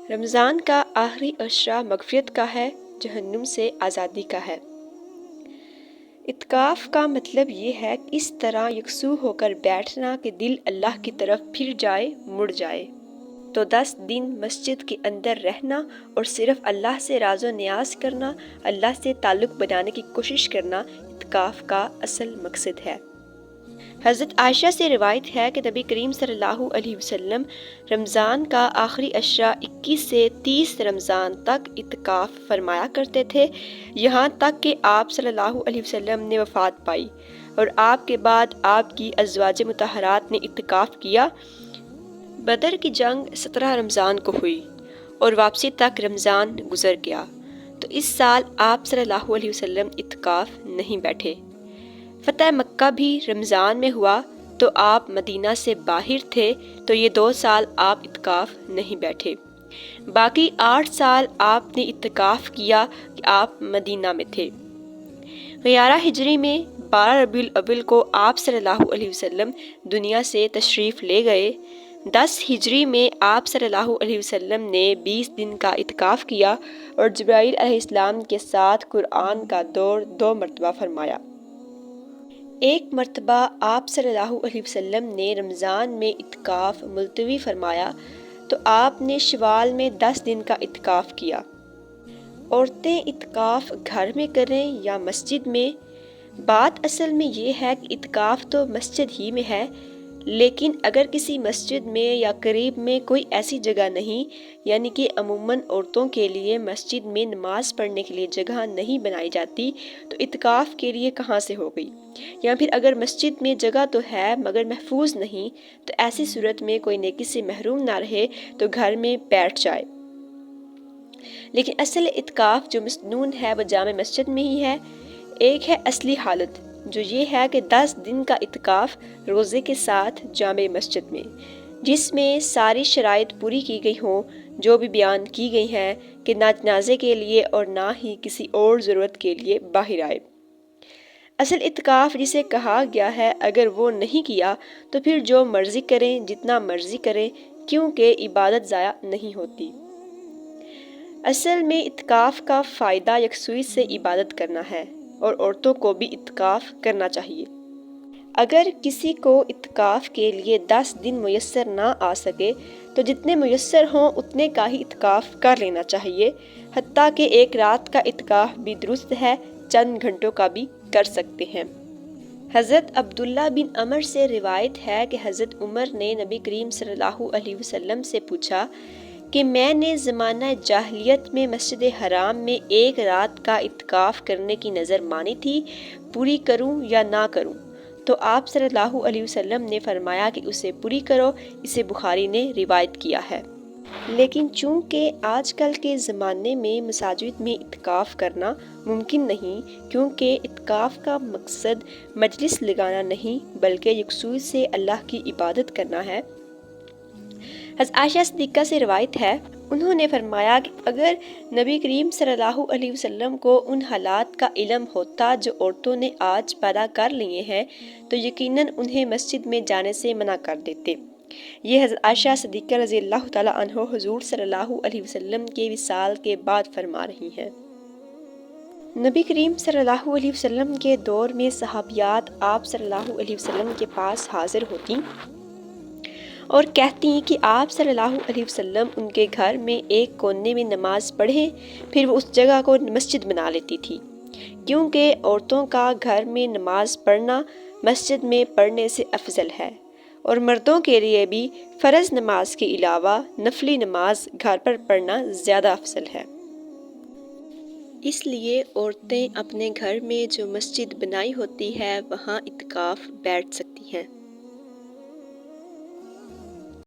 رمضان کا آخری عشرہ مغفرت کا ہے، جہنم سے آزادی کا ہے۔ اعتکاف کا مطلب یہ ہے کہ اس طرح یکسو ہو کر بیٹھنا کہ دل اللہ کی طرف پھر جائے، مڑ جائے۔ تو 10 دن مسجد کے اندر رہنا اور صرف اللہ سے راز و نیاز کرنا، اللہ سے تعلق بنانے کی کوشش کرنا اعتکاف کا اصل مقصد ہے۔ حضرت عائشہ سے روایت ہے کہ نبی کریم صلی اللہ علیہ وسلم رمضان کا آخری عشرہ 21 سے 30 رمضان تک اعتکاف فرمایا کرتے تھے، یہاں تک کہ آپ صلی اللہ علیہ وسلم نے وفات پائی اور آپ کے بعد آپ کی ازواج مطہرات نے اعتکاف کیا۔ بدر کی جنگ 17 رمضان کو ہوئی اور واپسی تک رمضان گزر گیا، تو اس سال آپ صلی اللہ علیہ وسلم اعتکاف نہیں بیٹھے۔ فتح مکہ بھی رمضان میں ہوا تو آپ مدینہ سے باہر تھے، تو یہ 2 سال آپ اعتکاف نہیں بیٹھے۔ باقی 8 سال آپ نے اعتکاف کیا کہ آپ مدینہ میں تھے۔ 11 ہجری میں 12 ربیع الاول کو آپ صلی اللہ علیہ وسلم دنیا سے تشریف لے گئے۔ 10 ہجری میں آپ صلی اللہ علیہ وسلم نے 20 دن کا اعتکاف کیا اور جبرائیل علیہ السلام کے ساتھ قرآن کا دور 2 مرتبہ فرمایا۔ ایک مرتبہ آپ صلی اللہ علیہ وسلم نے رمضان میں اعتکاف ملتوی فرمایا تو آپ نے شوال میں 10 دن کا اعتکاف کیا۔ عورتیں اعتکاف گھر میں کریں یا مسجد میں؟ بات اصل میں یہ ہے کہ اعتکاف تو مسجد ہی میں ہے، لیکن اگر کسی مسجد میں یا قریب میں کوئی ایسی جگہ نہیں، یعنی کہ عموماً عورتوں کے لیے مسجد میں نماز پڑھنے کے لیے جگہ نہیں بنائی جاتی، تو اعتکاف کے لیے کہاں سے ہو گئی؟ یا پھر اگر مسجد میں جگہ تو ہے مگر محفوظ نہیں، تو ایسی صورت میں کوئی نیکی سے محروم نہ رہے تو گھر میں بیٹھ جائے۔ لیکن اصل اعتکاف جو مسنون ہے وہ جامع مسجد میں ہی ہے۔ ایک ہے اصلی حالت، جو یہ ہے کہ 10 دن کا اعتکاف روزے کے ساتھ جامع مسجد میں، جس میں ساری شرائط پوری کی گئی ہوں جو بھی بیان کی گئی ہیں، کہ نہ جنازے کے لیے اور نہ ہی کسی اور ضرورت کے لیے باہر آئے۔ اصل اعتکاف جسے کہا گیا ہے، اگر وہ نہیں کیا تو پھر جو مرضی کریں، جتنا مرضی کریں، کیونکہ عبادت ضائع نہیں ہوتی۔ اصل میں اعتکاف کا فائدہ یکسوئی سے عبادت کرنا ہے، اور عورتوں کو بھی اعتکاف کرنا چاہیے۔ اگر کسی کو اعتکاف کے لیے 10 دن میسر نہ آ سکے تو جتنے میسر ہوں اتنے کا ہی اعتکاف کر لینا چاہیے، حتیٰ کہ ایک رات کا اعتکاف بھی درست ہے، چند گھنٹوں کا بھی کر سکتے ہیں۔ حضرت عبداللہ بن عمر سے روایت ہے کہ حضرت عمر نے نبی کریم صلی اللہ علیہ وسلم سے پوچھا کہ میں نے زمانہ جاہلیت میں مسجد حرام میں ایک رات کا اعتکاف کرنے کی نظر مانی تھی، پوری کروں یا نہ کروں؟ تو آپ صلی اللہ علیہ وسلم نے فرمایا کہ اسے پوری کرو، اسے بخاری نے روایت کیا ہے۔ لیکن چونکہ آج کل کے زمانے میں مساجد میں اعتکاف کرنا ممکن نہیں، کیونکہ اعتکاف کا مقصد مجلس لگانا نہیں بلکہ یکسوئی سے اللہ کی عبادت کرنا ہے۔ حضرت عائشہ صدیقہ سے روایت ہے، انہوں نے فرمایا کہ اگر نبی کریم صلی اللہ علیہ وسلم کو ان حالات کا علم ہوتا جو عورتوں نے آج پیدا کر لیے ہیں تو یقیناً انہیں مسجد میں جانے سے منع کر دیتے۔ یہ حضرت عائشہ صدیقہ رضی اللہ تعالیٰ عنہ حضور صلی اللہ علیہ وسلم کے وصال کے بعد فرما رہی ہیں۔ نبی کریم صلی اللہ علیہ وسلم کے دور میں صحابیات آپ صلی اللہ علیہ وسلم کے پاس حاضر ہوتی اور کہتی کہ آپ صلی اللہ علیہ وسلم ان کے گھر میں ایک کونے میں نماز پڑھیں، پھر وہ اس جگہ کو مسجد بنا لیتی تھی، کیونکہ عورتوں کا گھر میں نماز پڑھنا مسجد میں پڑھنے سے افضل ہے، اور مردوں کے لیے بھی فرض نماز کے علاوہ نفلی نماز گھر پر پڑھنا زیادہ افضل ہے۔ اس لیے عورتیں اپنے گھر میں جو مسجد بنائی ہوتی ہے وہاں اعتکاف بیٹھ سکتی ہیں۔